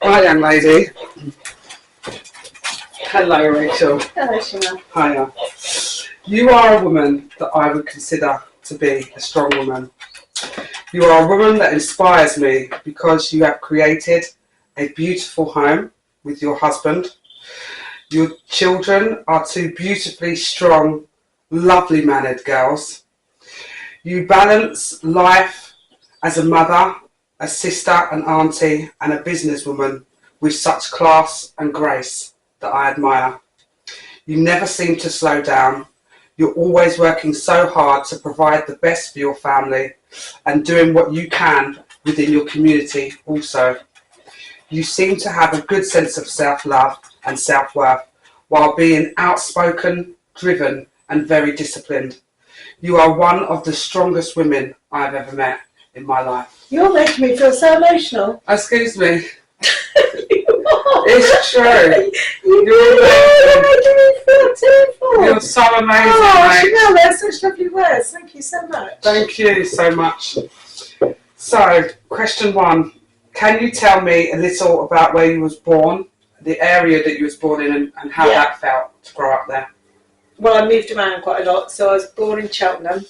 Hi, young lady. Hello, Rachel. Hello, Shima. Hiya. You are a woman that I would consider to be a strong woman. You are a woman that inspires me because you have created a beautiful home with your husband. Your children are two beautifully strong, lovely mannered girls. You balance life as a mother, a sister, an auntie, and a businesswoman with such class and grace that I admire. You never seem to slow down. You're always working so hard to provide the best for your family and doing what you can within your community also. You seem to have a good sense of self-love and self-worth while being outspoken, driven, and very disciplined. You are one of the strongest women I've ever met in my life. You're making me feel so emotional. Excuse me. You are. It's true. You're making me feel tearful. You're so amazing, Oh, mate. Chanel, they're such lovely words. Thank you so much. Thank you so much. So, question one. Can you tell me a little about where you was born, the area that you was born in, and how that felt to grow up there? Well, I moved around quite a lot. So I was born in Cheltenham,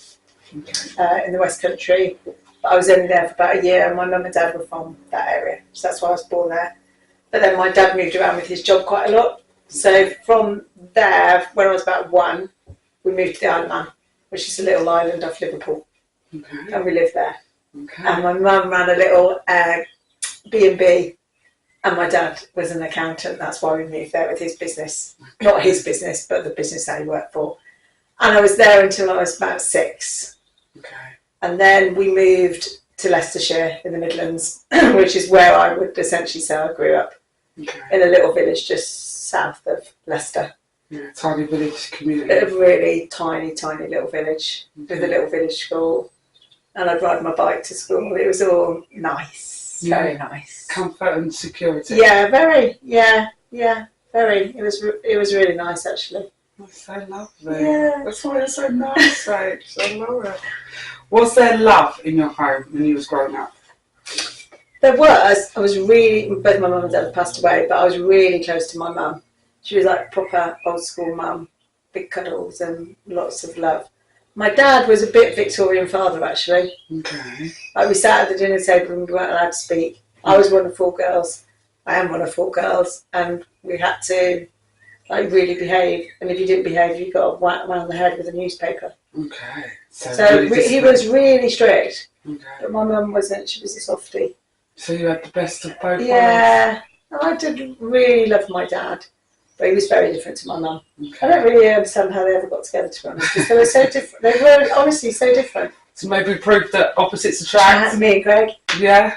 in the West Country. But I was only there for about a year, and my mum and dad were from that area. So that's why I was born there. But then my dad moved around with his job quite a lot. So from there, when I was about 1, we moved to the Isle of Man, which is a little island off Liverpool. Okay. And we lived there. Okay. And my mum ran a little B&B, and my dad was an accountant. That's why we moved there with his business. Not his business, but the business that he worked for. And I was there until I was about 6. Okay. And then we moved to Leicestershire in the Midlands, which is where I would essentially say I grew up, in a little village just south of Leicester. Yeah, tiny village community. A really tiny, tiny little village with a little village school. And I'd ride my bike to school. It was all nice, very nice. Comfort and security. Yeah, very. Yeah, very. It was really nice, actually. That's so lovely. Yeah. That's why it's so nice, Rach. I love it. Was there love in your home when you was growing up? There was. I was really, both my mum and dad have passed away, but I was really close to my mum. She was like proper old school mum, big cuddles and lots of love. My dad was a bit Victorian father, actually. Okay. Like we sat at the dinner table and we weren't allowed to speak. I was one of 4 girls. I am one of 4 girls, and we had to like really behave. And if you didn't behave, you got whacked around the head with a newspaper. Okay. So really he was really strict. Okay. But my mum wasn't. She was a softie. So you had the best of both worlds. Yeah. And I did really love my dad, but he was very different to my mum. Okay. I don't really understand how they ever got together, to be honest, because they were so different. They were honestly so different. So maybe proof that opposites attract. Me and Greg. Yeah.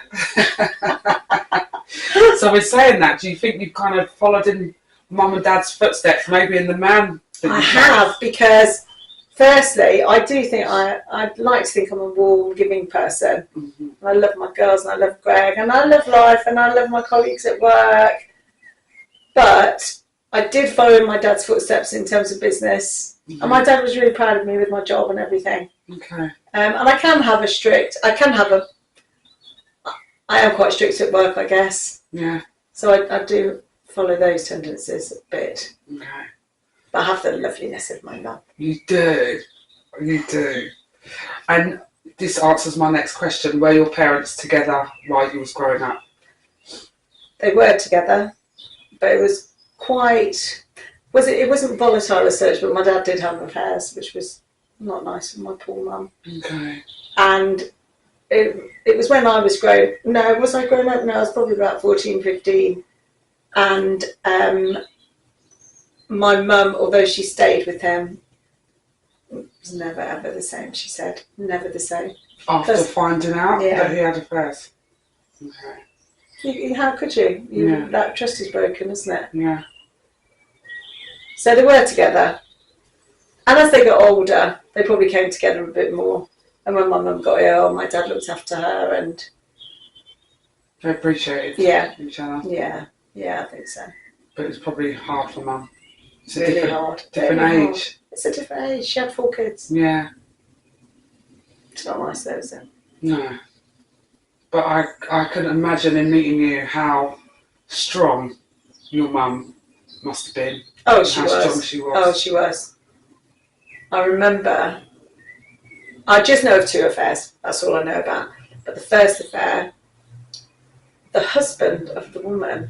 So we're saying that. Do you think you've kind of followed in mum and dad's footsteps, maybe in the man? I have, because firstly, I do think I'd like to think I'm a warm, giving person. Mm-hmm. And I love my girls, and I love Greg, and I love life, and I love my colleagues at work. But I did follow in my dad's footsteps in terms of business. Mm-hmm. And my dad was really proud of me with my job and everything. Okay. And I am quite strict at work, I guess. Yeah. So I do follow those tendencies a bit. Okay. But I have the loveliness of my mum. You do. You do. And this answers my next question. Were your parents together while you was growing up? They were together, but it was quite... It wasn't volatile as such, but my dad did have affairs, which was not nice for my poor mum. Okay. And it was when I was growing... No, was I growing up? No, I was probably about 14, 15. And my mum, although she stayed with him, was never ever the same, she said. Never the same. After finding out that he had affairs? Okay. How could you? That trust is broken, isn't it? Yeah. So they were together. And as they got older, they probably came together a bit more. And when my mum got ill, my dad looked after her, and They appreciated each other. Yeah, I think so. But it's probably hard for mum. It's a really hard. Different really age. Hard. It's a different age. She had 4 kids. Yeah. It's not nice though, is it? No. But I could imagine in meeting you how strong your mum must have been. Oh, she How was. strong she was. Oh, she was. I remember, I just know of 2 affairs, that's all I know about. But the first affair, the husband of the woman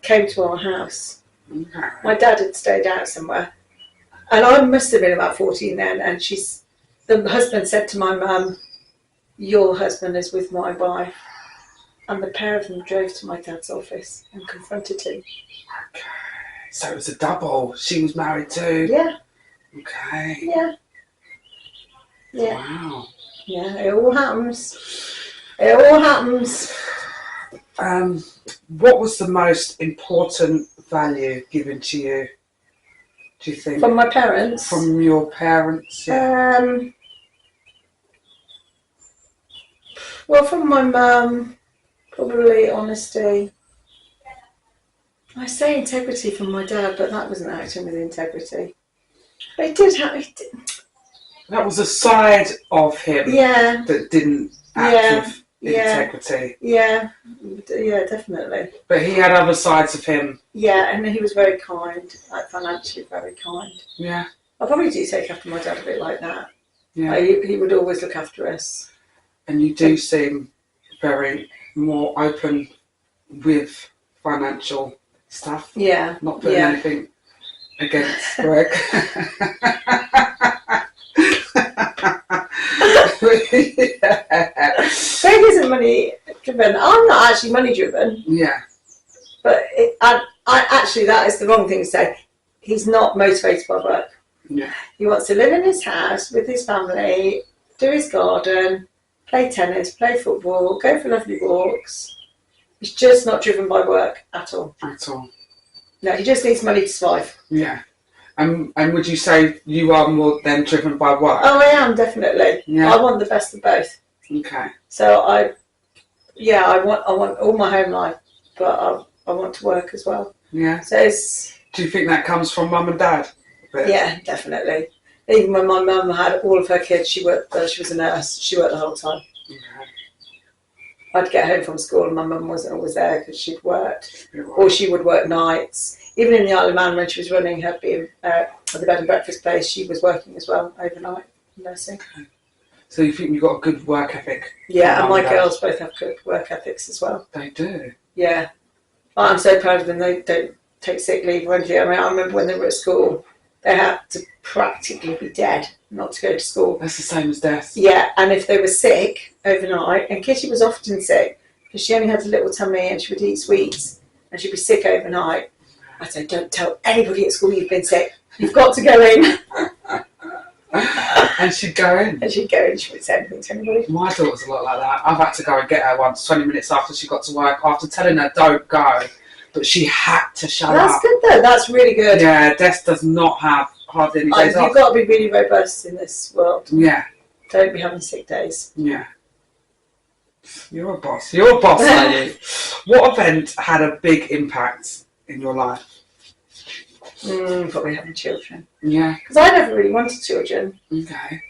came to our house. Okay. My dad had stayed out somewhere. And I must have been about 14 then. And the husband said to my mum, "Your husband is with my wife." And the pair of them drove to my dad's office and confronted him. Okay. So it was a double. She was married too. Yeah. Okay. Yeah. Yeah. Wow. Yeah, it all happens. It all happens. What was the most important value given to you, do you think? From my parents? From your parents, yeah. Well, from my mum, probably honesty. I say integrity from my dad, but that wasn't acting with integrity. But it did have... That was a side of him that didn't act with integrity. Yeah, definitely. But he had other sides of him. Yeah, and he was very kind, like financially very kind. Yeah. I probably do take after my dad a bit like that. Yeah. Like, he would always look after us. And you do seem very more open with financial stuff. Yeah. Not putting anything against Greg. Greg isn't money driven. I'm not actually money driven. Yeah. But I actually, that is the wrong thing to say. He's not motivated by work. Yeah. He wants to live in his house with his family, do his garden, play tennis, play football, go for lovely walks. He's just not driven by work at all. At all. No, he just needs money to survive. Yeah. And would you say you are more than driven by work? Oh, I am, definitely. Yeah. I want the best of both. Okay. So I want all my home life, but I want to work as well. Yeah. So it's... Do you think that comes from mum and dad? Yeah, definitely. Even when my mum had all of her kids, she worked. She was a nurse. She worked the whole time. Okay. I'd get home from school and my mum wasn't always there because she'd worked, or she would work nights. Even in the Isle of Man, when she was running her the bed and breakfast place, she was working as well overnight nursing. Okay. So you think you've got a good work ethic? Yeah, and my girls both have good work ethics as well. They do. Yeah, I'm so proud of them. They don't take sick leave or anything. I mean, I remember when they were at school, they had to practically be dead not to go to school. That's the same as death. Yeah, and if they were sick overnight, and Kitty was often sick because she only had a little tummy and she would eat sweets and she'd be sick overnight. I'd say, don't tell anybody at school you've been sick. You've got to go in. And she'd go in. And she'd go in. She wouldn't say anything to anybody. My daughter's a lot like that. I've had to go and get her once, 20 minutes after she got to work, after telling her don't go, but she had to shut up. That's good though. That's really good. Yeah, Des does not have hardly any days off. You've got to be really robust in this world. Yeah. Don't be having sick days. Yeah. You're a boss. You're a boss, lady. What event had a big impact in your life? Probably having children. Yeah. Because I never really wanted children. Okay.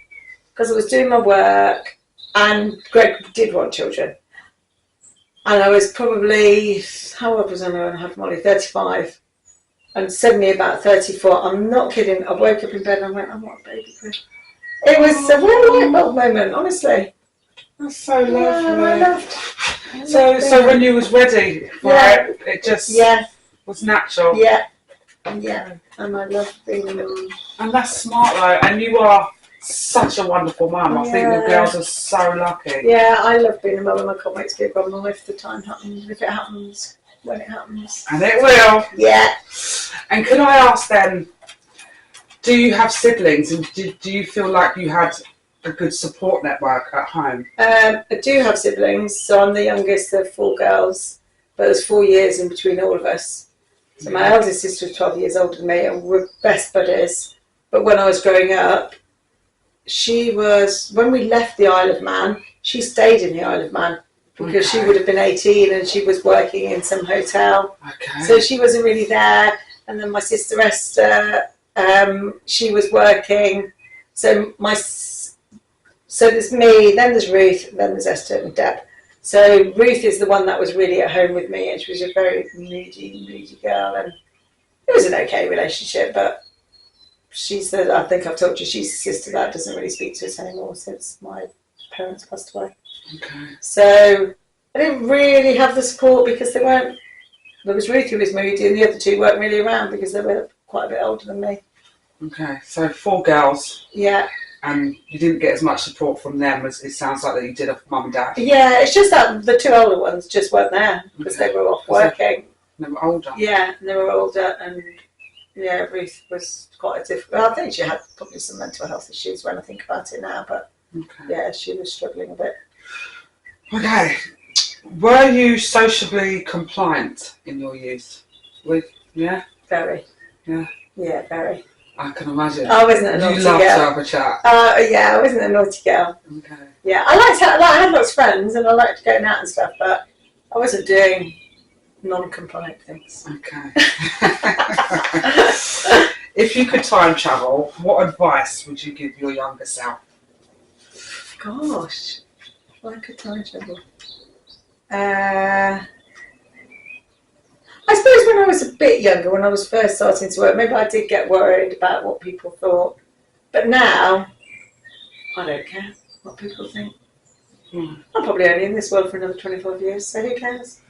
Because I was doing my work and Greg did want children. And I was probably, how old was I when I had Molly? 35. And suddenly about 34. I'm not kidding. I woke up in bed and I went, I want a baby, Greg. It was a real light bulb moment, honestly. That's so lovely. Yeah, So when you was ready for it, it just was natural. Yeah. Yeah. And I love being a mum. And that's smart though. And you are such a wonderful mum. I think the girls are so lucky. Yeah, I love being a mum and I can't wait to be a grandma if the time happens, if it happens, when it happens. And it will. Yeah. And can I ask then, do you have siblings and do you feel like you had a good support network at home? I do have siblings, so I'm the youngest of 4 girls, but there's 4 years in between all of us. So my eldest sister was 12 years older than me and we're best buddies. But when I was growing up, when we left the Isle of Man, she stayed in the Isle of Man because she would have been 18 and she was working in some hotel. Okay. So she wasn't really there. And then my sister Esther, she was working. So there's me, then there's Ruth, then there's Esther and Deb. So Ruth is the one that was really at home with me, and she was a very moody girl, and it was an okay relationship, but I think I've told you, she's the sister that doesn't really speak to us anymore since my parents passed away. Okay. So I didn't really have the support because there was Ruth who was moody, and the other two weren't really around because they were quite a bit older than me. Okay, so 4 girls. Yeah. And you didn't get as much support from them as it sounds like that you did off mum and dad. Yeah, it's just that the 2 older ones just weren't there because they were off working. They were older. Yeah, and they were older, and yeah, Ruth was quite a difficult. I think she had probably some mental health issues when I think about it now, but yeah, she was struggling a bit. Okay, were you sociably compliant in your youth? Yeah? Very. Yeah? Yeah, very. I can imagine. I wasn't a naughty girl. You loved to have a chat. Yeah, I wasn't a naughty girl. Okay. Yeah, I had lots of friends and I liked going out and stuff, but I wasn't doing non-compliant things. Okay. If you could time travel, what advice would you give your younger self? Gosh, if I could time travel. I suppose when I was a bit younger, when I was first starting to work, maybe I did get worried about what people thought. But now, I don't care what people think. I'm probably only in this world for another 25 years, so who cares?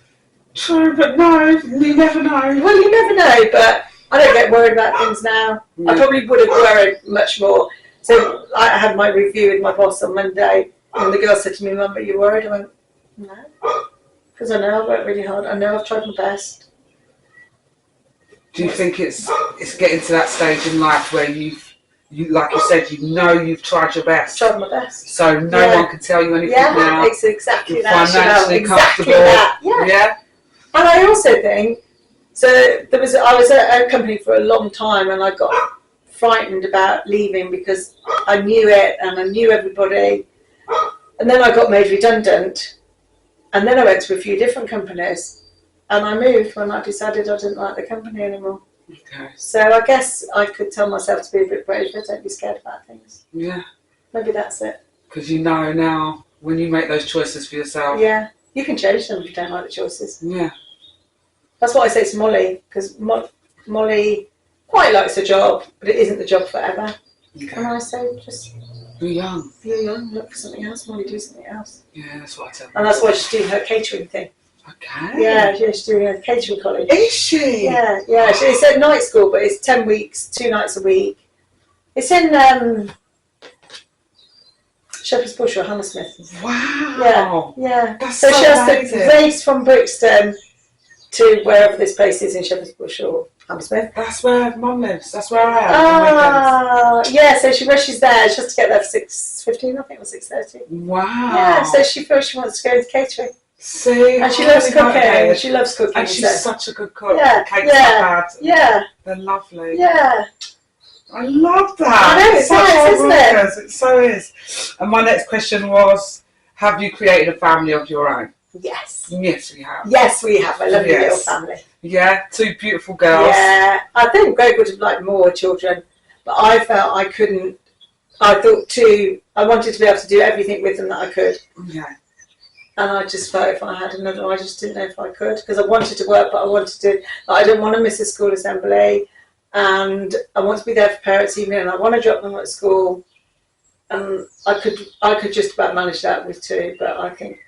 True, but no, you never know. Well, you never know, but I don't get worried about things now. Yeah. I probably would have worried much more. So I had my review with my boss on Monday, and the girl said to me, "Mum, are you worried?" I went, "No," because I know I've worked really hard. I know I've tried my best. Do you think it's getting to that stage in life where you like you said, you've tried your best? Tried my best. So no one can tell you anything now. Yeah, it's exactly You're that. financially exactly comfortable. That. Yeah. And I also think, so I was at a company for a long time, and I got frightened about leaving because I knew it and I knew everybody. And then I got made redundant, and then I went to a few different companies. And I moved when I decided I didn't like the company anymore. Okay. So I guess I could tell myself to be a bit braver, don't be scared about things. Yeah. Maybe that's it. Because you know now, when you make those choices for yourself. Yeah, you can change them if you don't like the choices. Yeah. That's what I say to Molly, because Molly quite likes her job, but it isn't the job forever. Okay. And I say, just... You're young. You're young, look for something else, Molly, do something else. Yeah, that's what I tell her. And that's why she's doing her catering thing. Okay. Yeah, she's doing a catering college. Is she? Yeah. It's at night school, but it's 10 weeks, 2 nights a week. It's in Shepherd's Bush or Hammersmith. Wow. Yeah. That's so she has amazing. to race from Brixton to wherever this place is in Shepherd's Bush or Hammersmith. That's where Mum lives. That's where I am. Yeah, so she rushes there. She has to get there for 6:15, I think, or 6:30. Wow. Yeah, so she feels she wants to go into catering. See, and she loves cooking. She loves cooking. And she's such a good cook. Yeah, the cakes are bad. Yeah. They're lovely. Yeah. I love that. I know, it's nice, isn't it? It so is. And my next question was, have you created a family of your own? Yes. Yes, we have. Yes, we have a lovely little family. Yeah, 2 beautiful girls. Yeah, I think Greg would have liked more children, but I felt I couldn't. I thought I wanted to be able to do everything with them that I could. Yeah. And I just felt if I had another, I just didn't know if I could, because I wanted to work, but I didn't want to miss a school assembly, and I want to be there for parents' evening, and I want to drop them at school, and I could just about manage that with 2, but I think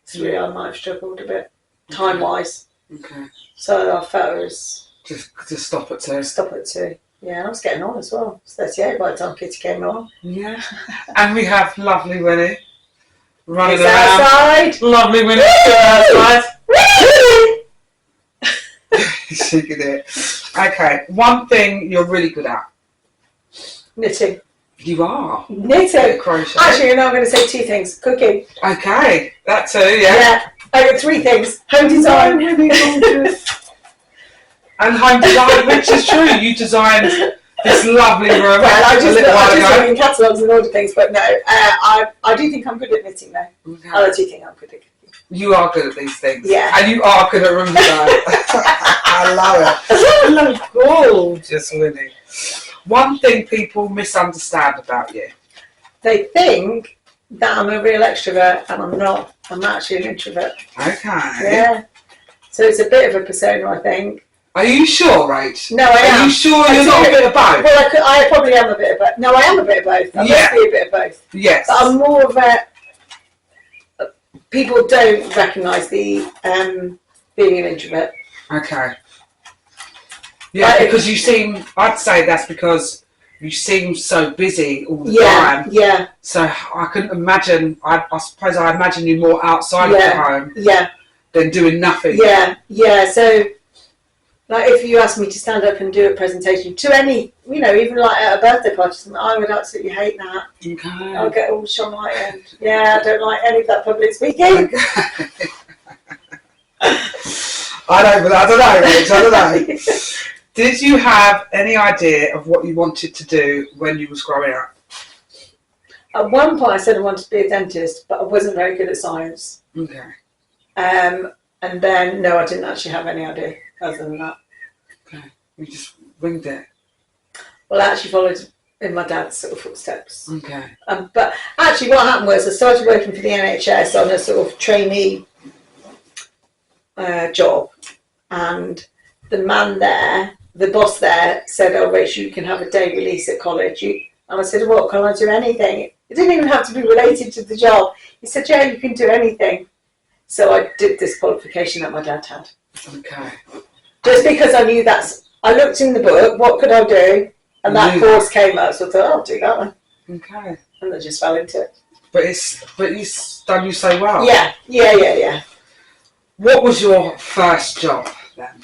3 I might have struggled a bit, time-wise. Okay. So I felt it was... Just stop at 2. Stop at 2. Yeah, and I was getting on as well. I was 38 by the time Kitty came along. Yeah. And we have lovely Winnie. Running around. Outside. Lovely Winnie outside. She can do it. Okay, one thing you're really good at. Knitting. You are. Knitting. Crochet. Actually, I'm going to say 2 things. Cooking. Okay, that too, yeah. Yeah, I got 3 things. Home design. Really gorgeous. And home design, which is true. You designed this lovely room. Well, I just look in catalogues and order things, but no, I do think I'm good at knitting though. Okay. I do think I'm good at cooking. You are good at these things. Yeah. And you are good at room design. I love it. I love gorgeous, Winnie. One thing people misunderstand about you. They think that I'm a real extrovert, and I'm not. I'm actually an introvert. Okay. Yeah. So it's a bit of a persona, I think. Are you sure, Rach? No, I am. Are you sure you're not a bit of both? Well, I probably am a bit of both. No, I am a bit of both. I must be a bit of both. Yes. But I'm more of a... People don't recognise the being an introvert. Okay. Yeah, because you seem... I'd say that's because you seem so busy all the time. Yeah. So I couldn't imagine... I suppose I imagine you more outside of the home than doing nothing. Yeah. So... Like if you asked me to stand up and do a presentation to any, even like at a birthday party, I would absolutely hate that. Okay. I'll get all shone like and I don't like any of that public speaking. Okay. I don't know, Rich, I don't know. Did you have any idea of what you wanted to do when you was growing up? At one point I said I wanted to be a dentist, but I wasn't very good at science. Okay. And then, no, I didn't actually have any idea other than that. Okay. You just winged it. Well, I actually followed in my dad's sort of footsteps. Okay. But actually what happened was I started working for the NHS on a sort of trainee job. And the man there, the boss there, said, "Oh, Rachel, you can have a day release at college." And I said, "What, can I do anything?" It didn't even have to be related to the job. He said, "Yeah, you can do anything." So I did this qualification that my dad had. Okay. Just because I knew I looked in the book, what could I do? And that course came up, so I thought, I'll do that one. Okay. And I just fell into it. But it's done you so well. Yeah. What was your first job then?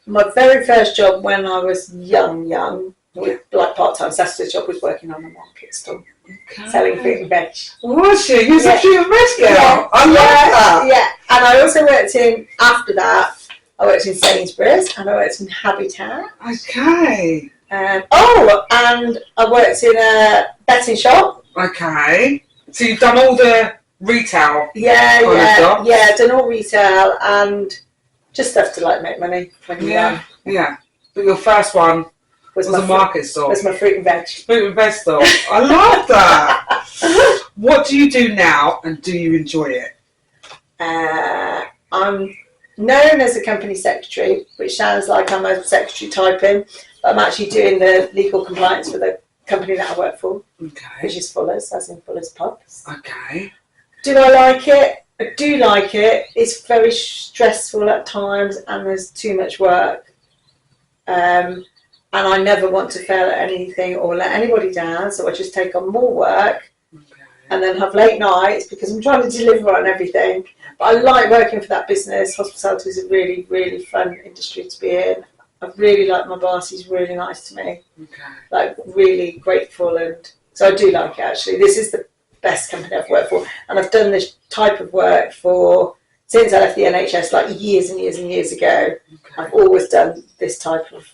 My very first job when I was young, with like part-time Saturday job, was working on a market stall. Okay. Selling fruit and veg. Was you? You was a fruit and veg girl? Yeah. I love that. Yeah, and I also worked after that, I worked in Sainsbury's and I worked in Habitat. Okay. And I worked in a betting shop. Okay. So you've done all the retail Yeah, jobs? yeah, done all retail and just stuff to like make money when you're young. Yeah. But your first one was a market stall. Was my fruit and veg. Fruit and veg stall. I love that. What do you do now and do you enjoy it? I'm known as a company secretary, which sounds like I'm a secretary typing, but I'm actually doing the legal compliance for the company that I work for, which is Fuller's, as in Fuller's Pubs. Okay. Do I like it? I do like it. It's very stressful at times and there's too much work. And I never want to fail at anything or let anybody down, so I just take on more work and then have late nights because I'm trying to deliver on everything. But I like working for that business. Hospitality is a really, really fun industry to be in. I really like my boss. He's really nice to me. Okay. Like, really grateful. And so I do like it, actually. This is the best company I've worked for. And I've done this type of work since I left the NHS, like years and years and years ago. Okay. I've always done this type of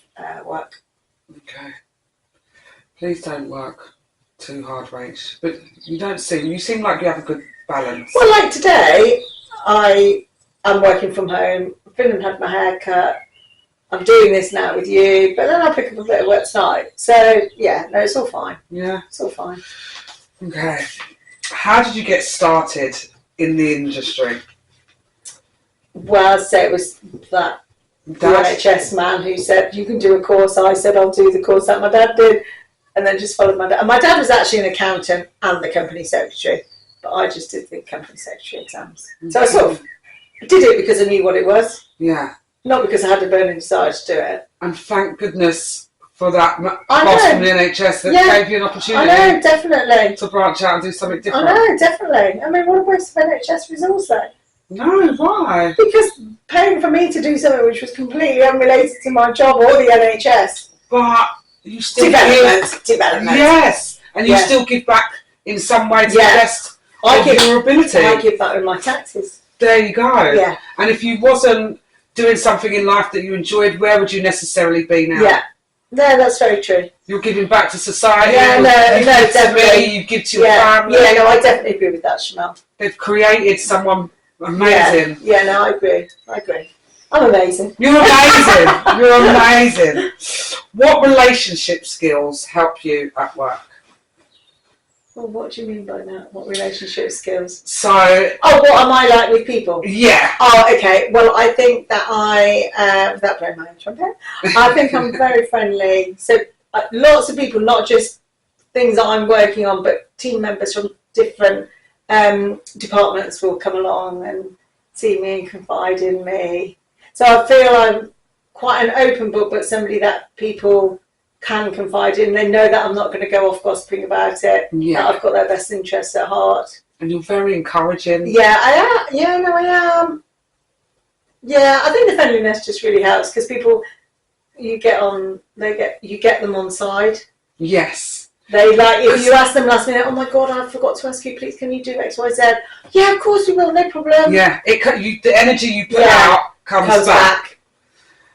work. Okay. Please don't work too hard, Rach. But you seem like you have a good balance. Well, like today, I am working from home. I've been and had my hair cut. I'm doing this now with you, but then I'll pick up a bit of work tonight. So, yeah, no, it's all fine. Yeah. It's all fine. Okay. How did you get started in the industry? Well, I'd say it was the NHS man who said, you can do a course. I said, I'll do the course that my dad did, and then just followed my dad. And my dad was actually an accountant and the company secretary, but I just did the company secretary exams. Okay. So I sort of did it because I knew what it was. Yeah. Not because I had a burning desire to do it. And thank goodness for that boss from the NHS that gave you an opportunity. I know, definitely. To branch out and do something different. I know, definitely. I mean, what a waste of NHS resource though. No, why? Because paying for me to do something which was completely unrelated to my job or the NHS. But you still Development. Yes. And you still give back in some way to the best of your ability. I give that with my taxes. There you go. Yeah. And if you wasn't doing something in life that you enjoyed, where would you necessarily be now? Yeah. No, that's very true. You're giving back to society. Yeah, definitely. You give to your family. Yeah, no, I definitely agree with that, Shamel. They've created someone amazing. Yeah, no, I agree. I'm amazing. You're amazing. You're amazing. What relationship skills help you at work? Well, what do you mean by that? What relationship skills? So, Oh, what am I like with people? yeah. Oh, okay. Well, I think that without blowing my own trumpet, I think I'm very friendly. So lots of people, not just things that I'm working on, but team members from different departments will come along and see me and confide in me. So I feel I'm quite an open book, but somebody that people can confide in. They know that I'm not going to go off gossiping about it. Yeah. That I've got their best interests at heart. And you're very encouraging. Yeah, I am. Yeah, no, I am. Yeah, I think the friendliness just really helps because people, you get them on side. Yes. They like, if you ask them last minute, oh my God, I forgot to ask you, please can you do X, Y, Z? Yeah, of course we will, no problem. Yeah, the energy you put out comes back.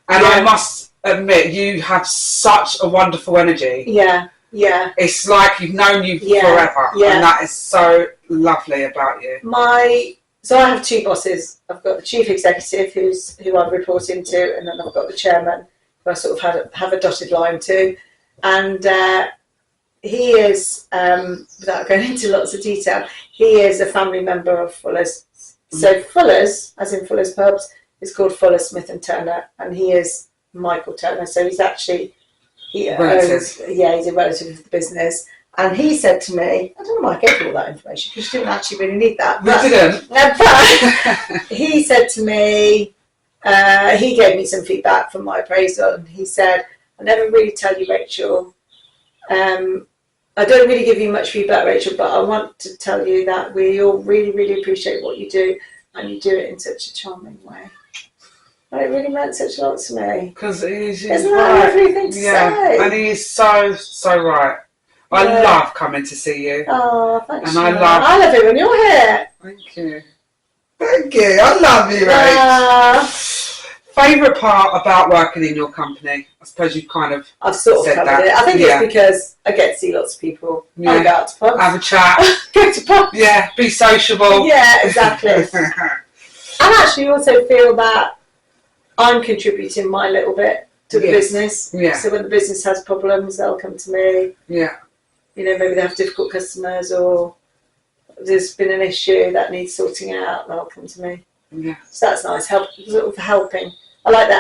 And I must admit, you have such a wonderful energy. Yeah, yeah. It's like you've known you forever. Yeah. And that is so lovely about you. So I have two bosses. I've got the chief executive, who I report into, and then I've got the chairman, who I sort of have a dotted line to. And he is, without going into lots of detail, he is a family member of Fuller's. So Fuller's, as in Fuller's Pubs, is called Fuller, Smith and Turner, and he is Michael Turner. So he's actually, he's a relative of the business. And he said to me, I don't know why I gave you all that information, because you didn't actually really need that. We didn't. But he said to me, he gave me some feedback from my appraisal, and he said, I never really tell you, Rachel, I don't really give you much feedback, Rachel, but I want to tell you that we all really, really appreciate what you do, and you do it in such a charming way. And it really meant such a lot to me. Because he's Isn't right. that everything to say? And he is so right. I love coming to see you. Oh, thanks. And I love it when you're here. Thank you. Thank you. I love you, Rach. Favourite part about working in your company? I suppose you've kind of I've sort of covered it. I think it's because I get to see lots of people. Yeah. I go out to pubs. Have a chat. Go to pubs. Yeah, be sociable. Yeah, exactly. And actually also feel that I'm contributing my little bit to the business. Yeah. So when the business has problems, they'll come to me. Yeah. You know, maybe they have difficult customers or there's been an issue that needs sorting out, they'll come to me. Yeah. So that's nice, sort of helping. I like that